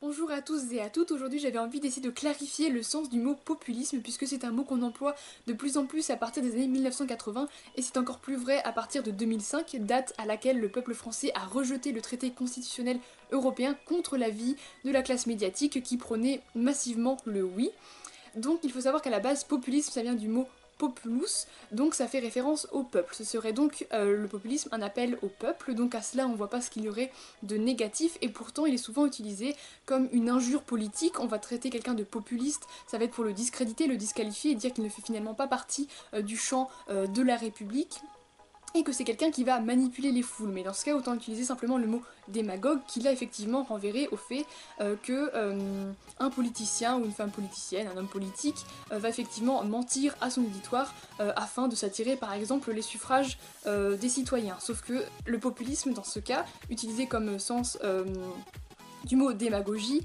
Bonjour à tous et à toutes, aujourd'hui j'avais envie d'essayer de clarifier le sens du mot populisme puisque c'est un mot qu'on emploie de plus en plus à partir des années 1980 et c'est encore plus vrai à partir de 2005, date à laquelle le peuple français a rejeté le traité constitutionnel européen contre l'avis de la classe médiatique qui prônait massivement le oui. Donc il faut savoir qu'à la base, populisme, ça vient du mot populus, donc ça fait référence au peuple. Ce serait donc le populisme un appel au peuple, donc à cela on voit pas ce qu'il y aurait de négatif, et pourtant il est souvent utilisé comme une injure politique. On va traiter quelqu'un de populiste, ça va être pour le discréditer, le disqualifier et dire qu'il ne fait finalement pas partie du champ de la République et que c'est quelqu'un qui va manipuler les foules. Mais dans ce cas, autant utiliser simplement le mot démagogue, qui là effectivement renverrait au fait que un politicien ou une femme politicienne, un homme politique, va effectivement mentir à son auditoire afin de s'attirer par exemple les suffrages des citoyens. Sauf que le populisme dans ce cas, utilisé comme sens du mot démagogie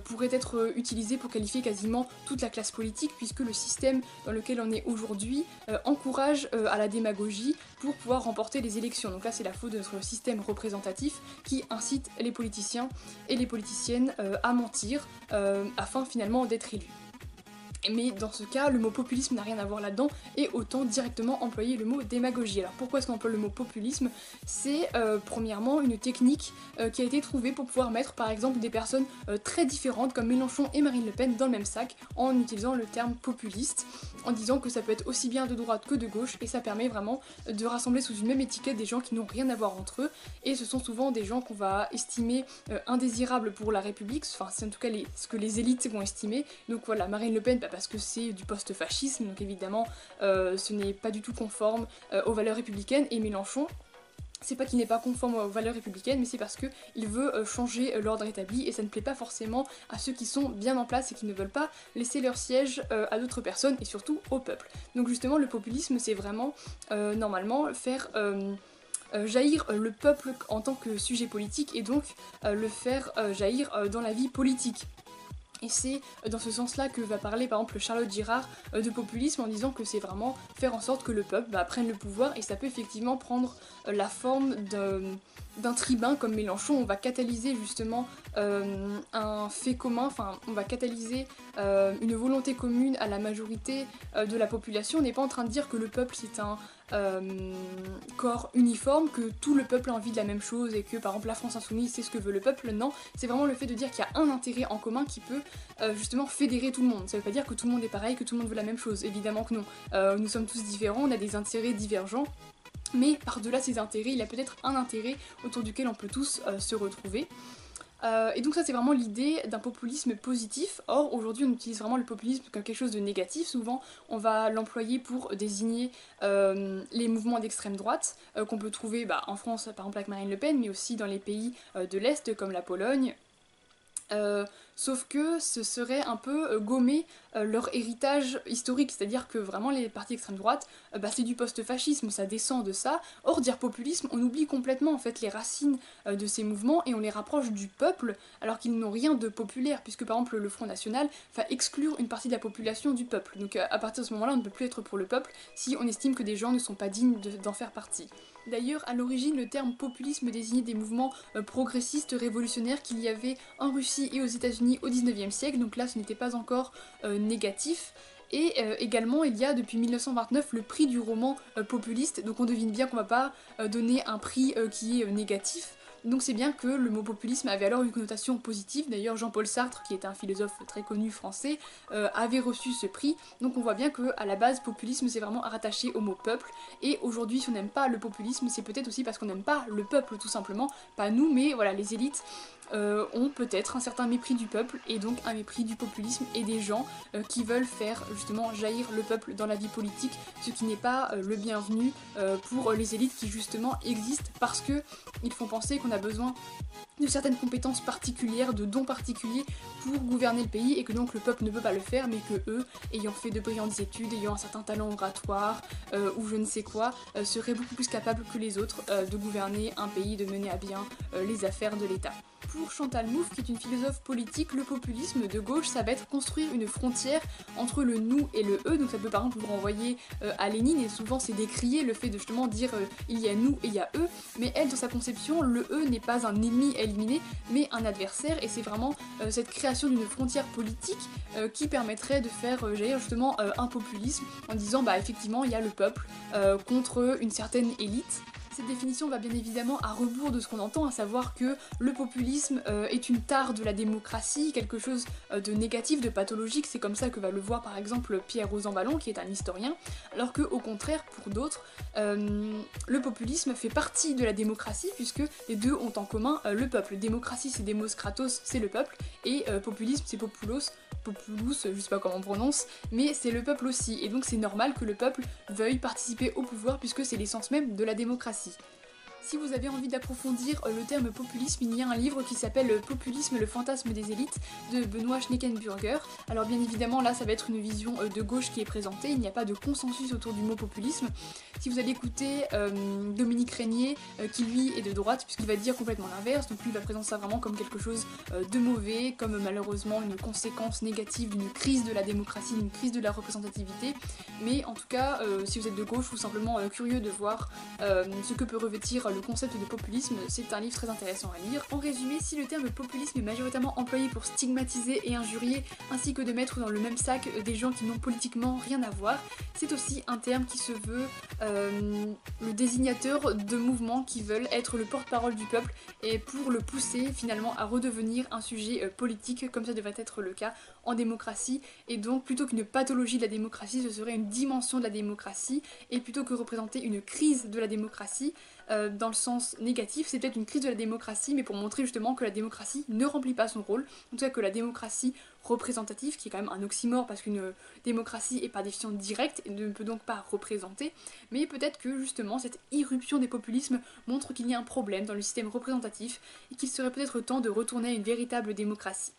pourrait être utilisé pour qualifier quasiment toute la classe politique puisque le système dans lequel on est aujourd'hui encourage à la démagogie pour pouvoir remporter les élections. Donc là c'est la faute de notre système représentatif qui incite les politiciens et les politiciennes à mentir afin finalement d'être élus. Mais dans ce cas, le mot populisme n'a rien à voir là-dedans et autant directement employer le mot démagogie. Alors pourquoi est-ce qu'on emploie le mot populisme? C'est premièrement une technique qui a été trouvée pour pouvoir mettre par exemple des personnes très différentes comme Mélenchon et Marine Le Pen dans le même sac en utilisant le terme populiste, en disant que ça peut être aussi bien de droite que de gauche et ça permet vraiment de rassembler sous une même étiquette des gens qui n'ont rien à voir entre eux et ce sont souvent des gens qu'on va estimer indésirables pour la République, enfin c'est en tout cas ce que les élites vont estimer. Donc voilà, Marine Le Pen, parce que c'est du post-fascisme, donc évidemment ce n'est pas du tout conforme aux valeurs républicaines, et Mélenchon, c'est pas qu'il n'est pas conforme aux valeurs républicaines, mais c'est parce qu'il veut changer l'ordre établi et ça ne plaît pas forcément à ceux qui sont bien en place et qui ne veulent pas laisser leur siège à d'autres personnes et surtout au peuple. Donc justement le populisme c'est vraiment normalement faire jaillir le peuple en tant que sujet politique et donc le faire jaillir dans la vie politique. Et c'est dans ce sens-là que va parler par exemple Charlotte Girard de populisme en disant que c'est vraiment faire en sorte que le peuple prenne le pouvoir et ça peut effectivement prendre la forme d'un tribun comme Mélenchon. On va catalyser justement un fait commun, enfin on va catalyser une volonté commune à la majorité de la population. On n'est pas en train de dire que le peuple c'est un corps uniforme, que tout le peuple a envie de la même chose et que par exemple la France Insoumise c'est ce que veut le peuple. Non, c'est vraiment le fait de dire qu'il y a un intérêt en commun qui peut justement fédérer tout le monde. Ça veut pas dire que tout le monde est pareil, que tout le monde veut la même chose, évidemment que non. Nous sommes tous différents, on a des intérêts divergents, mais par-delà ces intérêts, il y a peut-être un intérêt autour duquel on peut tous se retrouver. Et donc ça c'est vraiment l'idée d'un populisme positif. Or aujourd'hui on utilise vraiment le populisme comme quelque chose de négatif. Souvent on va l'employer pour désigner les mouvements d'extrême droite qu'on peut trouver en France par exemple avec Marine Le Pen, mais aussi dans les pays de l'Est comme la Pologne. Sauf que ce serait un peu gommer leur héritage historique, c'est-à-dire que vraiment les partis extrême droite, c'est du post-fascisme, ça descend de ça. Or dire populisme, on oublie complètement en fait les racines de ces mouvements et on les rapproche du peuple alors qu'ils n'ont rien de populaire, puisque par exemple le Front National va exclure une partie de la population du peuple. Donc à partir de ce moment-là, on ne peut plus être pour le peuple si on estime que des gens ne sont pas dignes d'en faire partie. D'ailleurs, à l'origine, le terme populisme désignait des mouvements progressistes, révolutionnaires qu'il y avait en Russie et aux États-Unis au 19e siècle, donc là ce n'était pas encore négatif. Et également il y a depuis 1929 le prix du roman populiste, donc on devine bien qu'on va pas donner un prix qui est négatif. Donc c'est bien que le mot populisme avait alors une connotation positive. D'ailleurs Jean-Paul Sartre, qui est un philosophe très connu français, avait reçu ce prix. Donc on voit bien qu'à la base populisme c'est vraiment rattaché au mot peuple. Et aujourd'hui si on n'aime pas le populisme c'est peut-être aussi parce qu'on n'aime pas le peuple tout simplement. Pas nous mais voilà les élites ont peut-être un certain mépris du peuple et donc un mépris du populisme et des gens qui veulent faire justement jaillir le peuple dans la vie politique, ce qui n'est pas le bienvenu pour les élites qui justement existent parce que ils font penser qu'on a besoin de certaines compétences particulières, de dons particuliers pour gouverner le pays et que donc le peuple ne peut pas le faire mais que eux, ayant fait de brillantes études, ayant un certain talent oratoire ou je ne sais quoi, seraient beaucoup plus capables que les autres de gouverner un pays, de mener à bien les affaires de l'État. Pour Chantal Mouffe, qui est une philosophe politique, le populisme de gauche, ça va être construire une frontière entre le nous et le eux, donc ça peut par exemple vous renvoyer à Lénine, et souvent c'est décrier le fait de justement dire il y a nous et il y a eux, mais elle, dans sa conception, le eux n'est pas un ennemi à éliminer, mais un adversaire, et c'est vraiment cette création d'une frontière politique qui permettrait de faire, j'allais dire justement, un populisme, en disant bah effectivement il y a le peuple contre une certaine élite. Cette définition va bien évidemment à rebours de ce qu'on entend, à savoir que le populisme est une tare de la démocratie, quelque chose de négatif, de pathologique, c'est comme ça que va le voir par exemple Pierre Rosanvallon, qui est un historien, alors que au contraire, pour d'autres, le populisme fait partie de la démocratie, puisque les deux ont en commun le peuple. Démocratie c'est Demos Kratos, c'est le peuple, et populisme c'est Populus, je sais pas comment on prononce, mais c'est le peuple aussi, et donc c'est normal que le peuple veuille participer au pouvoir, puisque c'est l'essence même de la démocratie. Si vous avez envie d'approfondir le terme populisme, il y a un livre qui s'appelle Populisme, le fantasme des élites de Benoît Schneckenburger. Alors bien évidemment là ça va être une vision de gauche qui est présentée, il n'y a pas de consensus autour du mot populisme. Si vous allez écouter Dominique Régnier, qui lui est de droite, puisqu'il va dire complètement l'inverse, donc lui il va présenter ça vraiment comme quelque chose de mauvais, comme malheureusement une conséquence négative d'une crise de la démocratie, d'une crise de la représentativité. Mais en tout cas, si vous êtes de gauche ou simplement curieux de voir ce que peut revêtir le concept de populisme, c'est un livre très intéressant à lire. En résumé, si le terme populisme est majoritairement employé pour stigmatiser et injurier, ainsi que de mettre dans le même sac des gens qui n'ont politiquement rien à voir, c'est aussi un terme qui se veut le désignateur de mouvements qui veulent être le porte-parole du peuple et pour le pousser finalement à redevenir un sujet politique, comme ça devrait être le cas en démocratie. Et donc plutôt qu'une pathologie de la démocratie, ce serait une dimension de la démocratie, et plutôt que représenter une crise de la démocratie, dans le sens négatif, c'est peut-être une crise de la démocratie, mais pour montrer justement que la démocratie ne remplit pas son rôle, en tout cas que la démocratie représentative, qui est quand même un oxymore parce qu'une démocratie est par définition directe et ne peut donc pas représenter, mais peut-être que justement cette irruption des populismes montre qu'il y a un problème dans le système représentatif et qu'il serait peut-être temps de retourner à une véritable démocratie.